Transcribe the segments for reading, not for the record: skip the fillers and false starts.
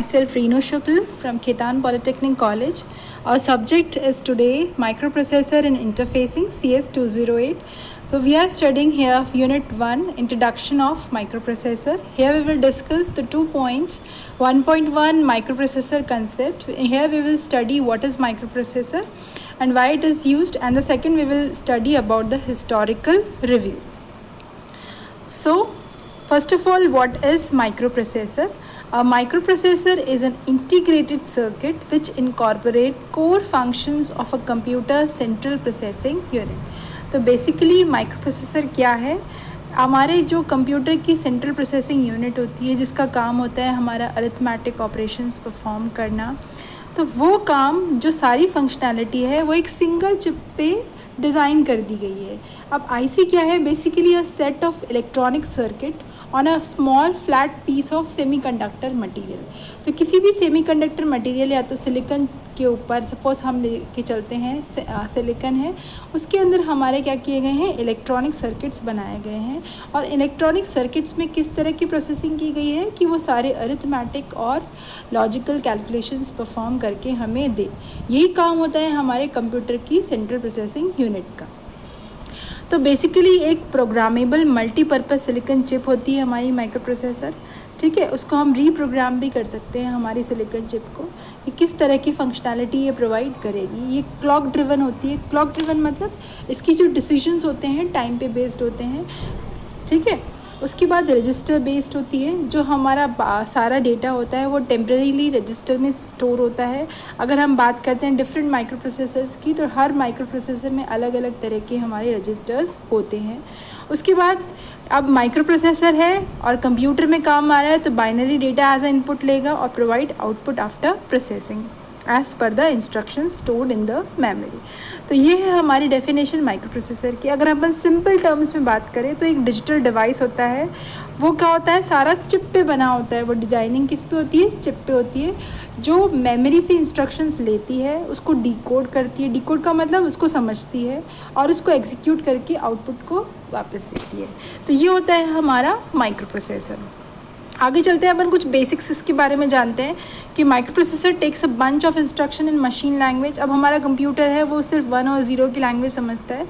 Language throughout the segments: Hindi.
myself Reenu Shukla from Khaitan Polytechnic College. Our subject is today Microprocessor and Interfacing CS208. So we are studying here Unit 1 Introduction of Microprocessor. Here we will discuss the 2 points. 1.1 Microprocessor concept. Here we will study what is microprocessor and why it is used, and the second we will study about the historical review. So first of all, what is microprocessor? A microprocessor is an integrated circuit which incorporate core functions of a computer central processing unit. तो बेसिकली माइक्रोप्रोसेसर क्या है? हमारे जो कंप्यूटर की सेंट्रल प्रोसेसिंग यूनिट होती है, जिसका काम होता है हमारा अरिथमेटिक ऑपरेशंस परफॉर्म करना, तो वो काम जो सारी फंक्शनैलिटी है वो एक सिंगल चिप पे डिज़ाइन कर दी गई है. अब आईसी क्या है? Basically a set of electronic circuit on a small flat piece of semiconductor material. तो किसी भी सेमीकंडक्टर मटेरियल या तो सिलिकॉन के ऊपर सपोज हम लेके चलते हैं, सिलिकॉन है, उसके अंदर हमारे क्या किए गए हैं? इलेक्ट्रॉनिक सर्किट्स बनाए गए हैं. और इलेक्ट्रॉनिक सर्किट्स में किस तरह की प्रोसेसिंग की गई है कि वो सारे अरिथमेटिक और लॉजिकल कैलकुलेशंस परफॉर्म करके हमें दे. यही काम होता है हमारे कंप्यूटर की सेंट्रल प्रोसेसिंग यूनिट का. तो बेसिकली एक प्रोग्रामेबल मल्टीपर्पज़ सिलिकॉन चिप होती है हमारी माइक्रोप्रोसेसर. ठीक है, उसको हम रीप्रोग्राम भी कर सकते हैं हमारी सिलिकॉन चिप को कि किस तरह की फंक्शनैलिटी ये प्रोवाइड करेगी. ये क्लॉक ड्रिवन होती है. क्लॉक ड्रिवन मतलब इसकी जो डिसीजंस होते हैं टाइम पे बेस्ड होते हैं. ठीक है, उसके बाद रजिस्टर बेस्ड होती है. जो हमारा सारा डेटा होता है वो टेम्परेरीली रजिस्टर में स्टोर होता है. अगर हम बात करते हैं डिफरेंट माइक्रोप्रोसेसर्स की, तो हर माइक्रोप्रोसेसर में अलग अलग तरह के हमारे रजिस्टर्स होते हैं. उसके बाद अब माइक्रोप्रोसेसर है और कंप्यूटर में काम आ रहा है, तो binary data as a input लेगा और provide output after processing as per the instruction stored in the memory. तो ये है हमारी डेफिनेशन माइक्रोप्रोसेसर की. अगर अपन सिंपल टर्म्स में बात करें तो एक डिजिटल डिवाइस होता है. वो क्या होता है? सारा चिप पे बना होता है. वो डिजाइनिंग किस पे होती है? चिप पे होती है, जो मेमोरी से इंस्ट्रक्शंस लेती है, उसको डिकोड करती है. डिकोड का मतलब उसको समझती है और उसको एग्जीक्यूट करके आउटपुट को वापस देती है. तो ये होता है हमारा माइक्रोप्रोसेसर. आगे चलते हैं, अपन कुछ बेसिक्स इसके बारे में जानते हैं कि microprocessor takes a bunch of instruction in machine language. अब हमारा कंप्यूटर है वो सिर्फ 1 और 0 की लैंग्वेज समझता है.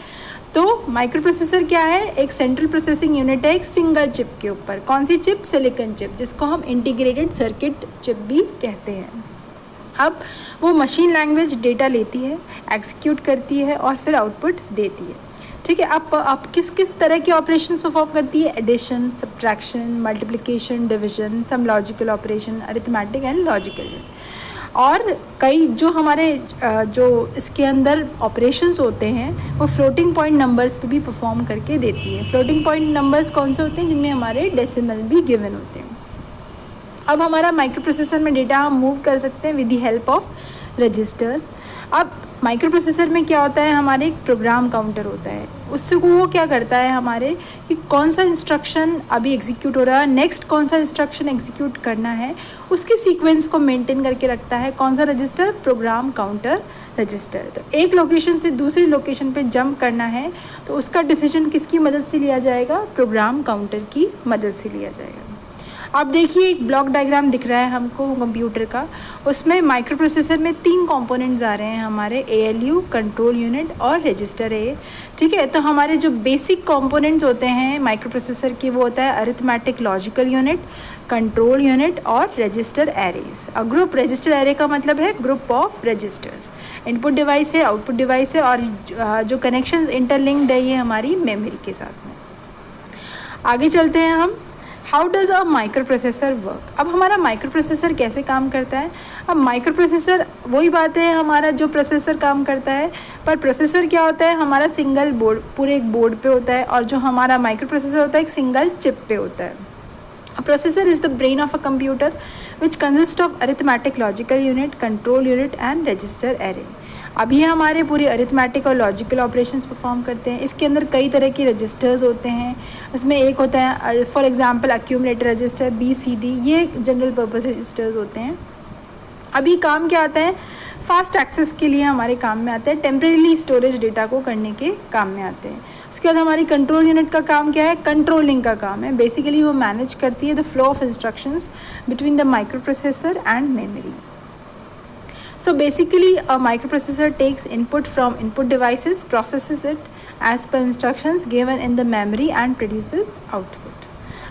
तो माइक्रोप्रोसेसर क्या है? एक सेंट्रल प्रोसेसिंग यूनिट है एक सिंगल चिप के ऊपर. कौन सी चिप? सिलिकॉन चिप, जिसको हम इंटीग्रेटेड सर्किट चिप भी कहते हैं. अब वो मशीन लैंग्वेज डेटा लेती है, एग्जीक्यूट करती है और फिर आउटपुट देती है. ठीक है, आप किस किस तरह के ऑपरेशंस परफॉर्म करती है? Addition, subtraction, multiplication, division, some logical operation, arithmetic and logical. और कई जो हमारे जो इसके अंदर ऑपरेशंस होते हैं वो फ्लोटिंग पॉइंट नंबर्स पे भी परफॉर्म करके देती है. फ्लोटिंग पॉइंट नंबर्स कौन से होते हैं? जिनमें हमारे डेसिमल भी गिवन होते हैं. अब हमारा माइक्रोप्रोसेसर में डेटा हम मूव कर सकते हैं with the help of registers. अब माइक्रोप्रोसेसर में क्या होता है? हमारे एक प्रोग्राम काउंटर होता है. उससे वो क्या करता है हमारे कि कौन सा इंस्ट्रक्शन अभी एग्जीक्यूट हो रहा है, नेक्स्ट कौन सा इंस्ट्रक्शन एग्जीक्यूट करना है, उसके सीक्वेंस को मेंटेन करके रखता है. कौन सा रजिस्टर? Program counter register. तो एक लोकेशन से दूसरी लोकेशन पे जंप करना है तो उसका डिसीजन किसकी मदद से लिया जाएगा? प्रोग्राम काउंटर की मदद से लिया जाएगा. आप देखिए एक ब्लॉक डायग्राम दिख रहा है हमको कंप्यूटर का. उसमें माइक्रोप्रोसेसर में 3 कंपोनेंट्स आ रहे हैं हमारे, ALU, कंट्रोल यूनिट और रजिस्टर है. ठीक है, तो हमारे जो बेसिक कंपोनेंट्स होते हैं माइक्रोप्रोसेसर की वो होता है arithmetic logical unit, control unit और रजिस्टर एरेज. और ग्रुप रजिस्टर एरे का मतलब है group of registers. Input device है, आउटपुट डिवाइस है और जो कनेक्शंस इंटरलिंक्ड है ये हमारी मेमोरी के साथ में. आगे चलते हैं हम. How does a microprocessor work? अब हमारा माइक्रोप्रोसेसर कैसे काम करता है? अब माइक्रोप्रोसेसर वही बात है हमारा जो प्रोसेसर काम करता है, पर प्रोसेसर क्या होता है? हमारा सिंगल बोर्ड, पूरे एक बोर्ड पे होता है, और जो हमारा माइक्रोप्रोसेसर होता है एक सिंगल चिप पे होता है. A processor is the brain of a computer which consists of arithmetic logical unit, control unit and register array. अब ये हमारे पूरे अरिथमेटिक और लॉजिकल ऑपरेशंस परफॉर्म करते हैं. इसके अंदर कई तरह के रजिस्टर्स होते हैं. इसमें एक होता है for example accumulator register, BCD, ये जनरल पर्पस रजिस्टर्स होते हैं. अभी काम क्या आता है, फास्ट एक्सेस के लिए हमारे काम में आते हैं, टेम्परेरी स्टोरेज डेटा को करने के काम में आते हैं। उसके बाद हमारी कंट्रोल यूनिट का काम क्या है, कंट्रोलिंग का काम है। बेसिकली वो मैनेज करती है the flow of instructions between the micro processor and memory. So basically a microprocessor takes input from input devices, processes it as per instructions given in the memory and produces output.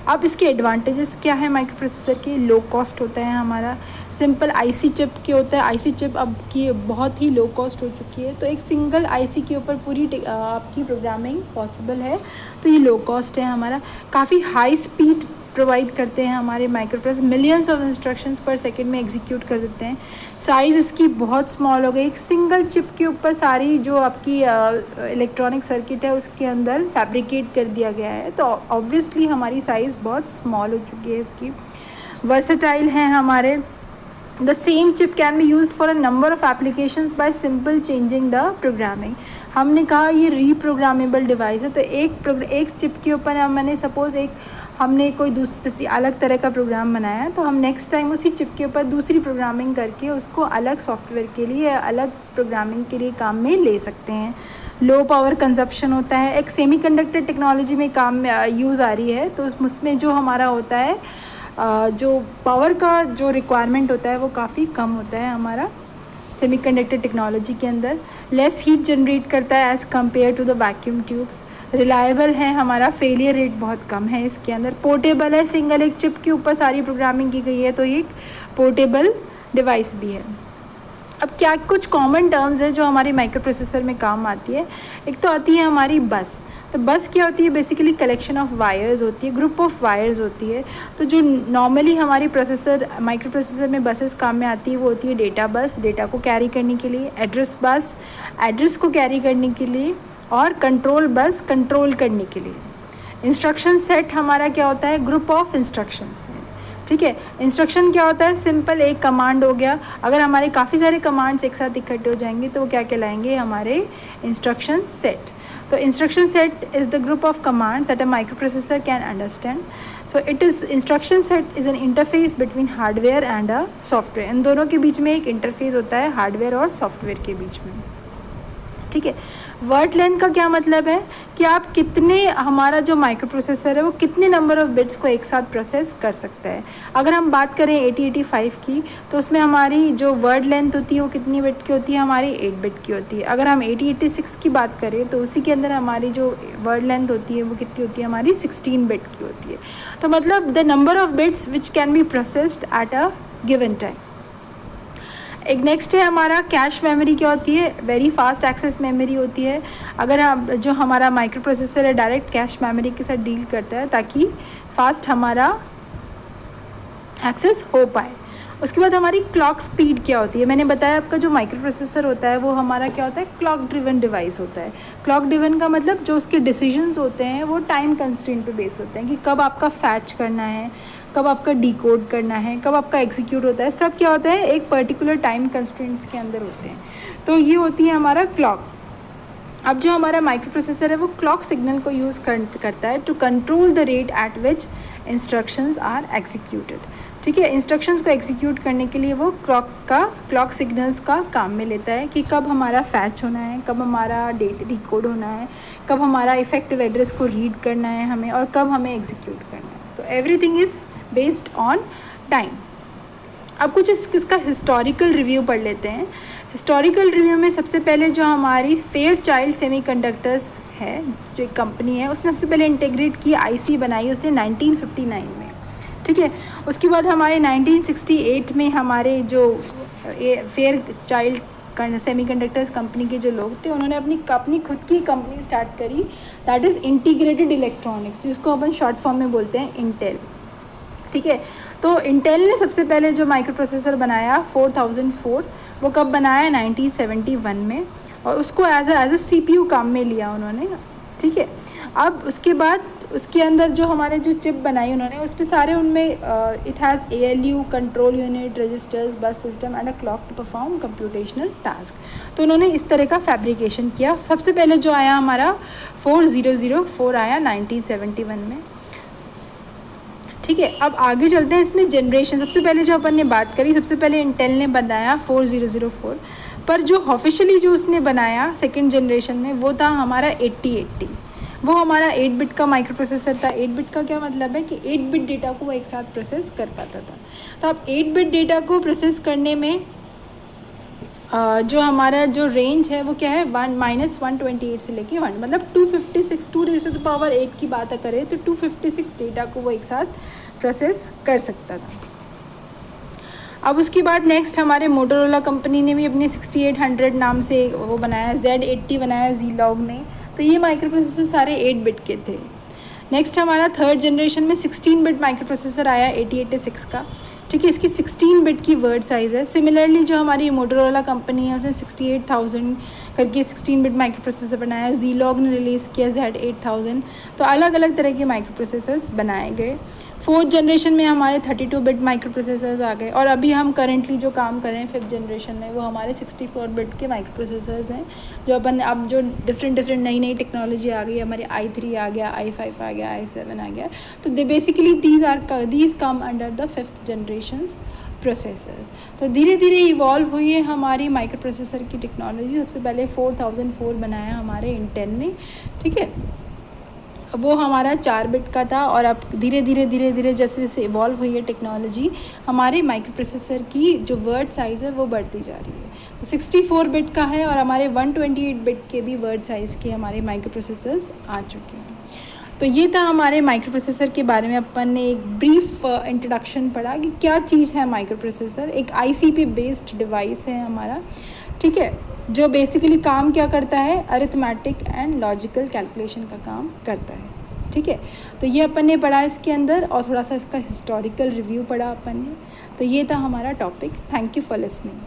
अब इसके एडवांटेजेस क्या है माइक्रो प्रोसेसर के, लो कॉस्ट होता है हमारा, सिंपल आईसी चिप के होता है। आईसी चिप अब की बहुत ही लो कॉस्ट हो चुकी है, तो एक सिंगल आईसी के ऊपर पूरी आपकी प्रोग्रामिंग पॉसिबल है, तो ये लो कॉस्ट है हमारा। काफ़ी हाई स्पीड प्रोवाइड करते हैं हमारे micro processor, millions of instructions पर सेकंड में एग्जीक्यूट कर देते हैं। साइज़ इसकी बहुत स्मॉल हो गई, एक सिंगल चिप के ऊपर सारी जो आपकी इलेक्ट्रॉनिक सर्किट है उसके अंदर फैब्रिकेट कर दिया गया है, तो ऑब्वियसली हमारी साइज़ बहुत स्मॉल हो चुकी है इसकी। वर्सेटाइल हैं हमारे, The same chip can be used for a number of applications by simple changing the programming. हमने कहा ये रीप्रोग्रामेबल डिवाइस है, तो एक चिप के ऊपर मैंने सपोज़ हमने कोई दूसरी अलग तरह का प्रोग्राम बनाया है, तो हम नेक्स्ट टाइम उसी चिप के ऊपर दूसरी प्रोग्रामिंग करके उसको अलग सॉफ्टवेयर के लिए अलग प्रोग्रामिंग के लिए काम में ले सकते हैं। लो पावर कंजप्शन होता है, एक सेमीकंडक्टर टेक्नोलॉजी में काम में यूज़ आ रही है, तो उसमें जो हमारा होता है जो पावर का जो रिक्वायरमेंट होता है वो काफ़ी कम होता है हमारा सेमीकंडक्टर टेक्नोलॉजी के अंदर। लेस हीट जनरेट करता है as compared to the vacuum tubes. Reliable है हमारा, फेलियर रेट बहुत कम है इसके अंदर। पोर्टेबल है, सिंगल एक चिप के ऊपर सारी प्रोग्रामिंग की गई है, तो ये एक पोर्टेबल डिवाइस भी है। अब क्या कुछ कॉमन टर्म्स है जो हमारे माइक्रो प्रोसेसर में काम आती है। एक तो आती है हमारी बस। तो बस क्या होती है, बेसिकली कलेक्शन ऑफ वायर्स होती है, ग्रुप ऑफ वायर्स होती है। तो जो नॉर्मली हमारी माइक्रो प्रोसेसर में बसेस काम में आती है वो होती है डेटा बस, डेटा को कैरी करने के लिए, एड्रेस बस, एड्रेस को कैरी करने के लिए, और कंट्रोल बस, कंट्रोल करने के लिए। इंस्ट्रक्शन सेट हमारा क्या होता है, ग्रुप ऑफ इंस्ट्रक्शंस है, ठीक है। इंस्ट्रक्शन क्या होता है, सिंपल एक कमांड हो गया। अगर हमारे काफ़ी सारे कमांड्स एक साथ इकट्ठे हो जाएंगे तो वो क्या कहलाएंगे, हमारे इंस्ट्रक्शन सेट। तो instruction set is the group of commands that a microprocessor can understand. So instruction set is an interface between hardware and a software. इन दोनों के बीच में एक इंटरफेस होता है, हार्डवेयर और सॉफ्टवेयर के बीच में, ठीक है। वर्ड लेंथ का क्या मतलब है कि आप कितने, हमारा जो माइक्रो प्रोसेसर है वो कितने नंबर ऑफ़ बिट्स को एक साथ प्रोसेस कर सकता है। अगर हम बात करें 8085 की, तो उसमें हमारी जो वर्ड लेंथ होती है वो कितनी बिट की होती है, हमारी 8 बिट की होती है। अगर हम 8086 की बात करें तो उसी के अंदर हमारी जो वर्ड लेंथ होती है वो कितनी होती है, हमारी 16 बिट की होती है। तो मतलब the number of bits which can be processed at a given time. एक नेक्स्ट है हमारा कैश मेमोरी। क्या होती है, वेरी फास्ट एक्सेस मेमोरी होती है। अगर हम जो हमारा माइक्रो प्रोसेसर है डायरेक्ट कैश मेमोरी के साथ डील करता है ताकि फास्ट हमारा एक्सेस हो पाए। उसके बाद हमारी क्लॉक स्पीड क्या होती है, मैंने बताया आपका जो माइक्रो प्रोसेसर होता है वो हमारा क्या होता है, क्लॉक ड्रिवन डिवाइस होता है। क्लॉक ड्रिवन का मतलब जो उसके डिसीजंस होते हैं वो टाइम कंस्ट्रेंट पे बेस होते हैं कि कब आपका फैच करना है, कब आपका डिकोड करना है, कब आपका एग्जीक्यूट होता है, सब क्या होता है एक पर्टिकुलर टाइम कंस्ट्रेंट्स के अंदर होते हैं। तो ये होती है हमारा क्लॉक। अब जो हमारा माइक्रो प्रोसेसर है वो क्लॉक सिग्नल को यूज़ करता है to control the rate at which instructions are executed, ठीक है। इंस्ट्रक्शंस को एग्जीक्यूट करने के लिए वो क्लॉक सिग्नल्स का काम में लेता है कि कब हमारा फैच होना है, कब हमारा डिकोड होना है, कब हमारा इफेक्टिव एड्रेस को रीड करना है हमें, और कब हमें एग्जीक्यूट करना है। तो everything is based on time. अब कुछ इसका हिस्टोरिकल रिव्यू पढ़ लेते हैं। हिस्टोरिकल रिव्यू में सबसे पहले जो हमारी फेयरचाइल्ड सेमीकंडक्टर्स है, जो एक कंपनी है, उसने सबसे पहले इंटीग्रेट की आईसी बनाई उसने 1959 में, ठीक है। उसके बाद हमारे 1968 में हमारे जो फेयरचाइल्ड सेमीकंडक्टर्स कंपनी के जो लोग थे उन्होंने अपनी खुद की कंपनी स्टार्ट करी, दैट इज़ इंटीग्रेटेड इलेक्ट्रॉनिक्स, जिसको अपन शॉर्ट फॉर्म में बोलते हैं इंटेल, ठीक है। तो इंटेल ने सबसे पहले जो माइक्रो प्रोसेसर बनाया 4004, वो कब बनाया, 1971 में, और उसको एज अ सीपीयू काम में लिया उन्होंने, ठीक है। अब उसके बाद उसके अंदर जो हमारे जो चिप बनाई उन्होंने, उस पर सारे उनमें it has ALU, control unit, registers, bus system and a clock to perform computational task. तो उन्होंने इस तरह का फैब्रिकेशन किया। सबसे पहले जो आया हमारा 4004 आया 1971 में, ठीक है, अब आगे चलते हैं इसमें जनरेशन। सबसे पहले जो अपन ने बात करी, सबसे पहले इंटेल ने बनाया 4004, पर जो ऑफिशियली जो उसने बनाया सेकेंड जनरेशन में वो था हमारा 8080। वो हमारा 8 बिट का माइक्रो प्रोसेसर था। 8 बिट का क्या मतलब है कि 8 बिट डेटा को वो एक साथ प्रोसेस कर पाता था। तो अब 8 बिट डेटा को प्रोसेस करने में जो हमारा जो रेंज है वो क्या है, 1-128 से लेके 1, मतलब 256, 2⁸8 की बात करें तो 256 डेटा को वो एक साथ प्रोसेस कर सकता था। अब उसके बाद नेक्स्ट हमारे मोटोरोला कंपनी ने भी अपने 6800 नाम से वो बनाया, Z80 बनाया Zlog ने। तो ये माइक्रो प्रोसेसर सारे 8 बिट के थे। नेक्स्ट हमारा थर्ड जनरेशन में 16 बिट माइक्रो प्रोसेसर आया 8086 का। ठीक है, इसकी 16 बिट की वर्ड साइज़ है। सिमिलरली जो हमारी मोटोरोला कंपनी है उसने 68000 करके 16 बिट माइक्रो प्रोसेसर बनाया। Zlog ने रिलीज़ किया Z8000। तो अलग अलग तरह के माइक्रो प्रोसेसर्स बनाए गए। फोर्थ जनरेशन में हमारे 32 बिट माइक्रो प्रोसेसर्स आ गए, और अभी हम करंटली जो काम कर रहे हैं फिफ्थ जनरेशन में वो हमारे 64 बिट के माइक्रो प्रोसेसर्स हैं। जो अपन अब जो डिफरेंट नई टेक्नोलॉजी आ गई, हमारे i3 आ गया, i5 आ गया, i7 आ गया, तो they basically these come under the fifth generations processor. तो धीरे धीरे इवॉल्व हुई है हमारी माइक्रो प्रोसेसर की टेक्नोलॉजी। सबसे पहले 4004 बनाया हमारे इंटेल ने। ठीक है, वो हमारा 4 बिट का था, और अब धीरे धीरे जैसे जैसे इवॉल्व हुई है टेक्नोलॉजी, हमारे माइक्रो प्रोसेसर की जो वर्ड साइज़ है वो बढ़ती जा रही है। तो 64 बिट का है, और हमारे 128 बिट के भी वर्ड साइज़ के हमारे माइक्रो प्रोसेसर्स आ चुके हैं। तो ये था हमारे माइक्रो प्रोसेसर के बारे में। अपन ने एक ब्रीफ इंट्रोडक्शन पढ़ा कि क्या चीज़ है माइक्रो प्रोसेसर। एक ICP बेस्ड डिवाइस है हमारा, ठीक है, जो बेसिकली काम क्या करता है, अरिथमेटिक एंड लॉजिकल कैलकुलेशन का काम करता है। ठीक है, तो ये अपन ने पढ़ा इसके अंदर, और थोड़ा सा इसका हिस्टोरिकल रिव्यू पढ़ा अपन ने। तो ये था हमारा topic. Thank you for listening.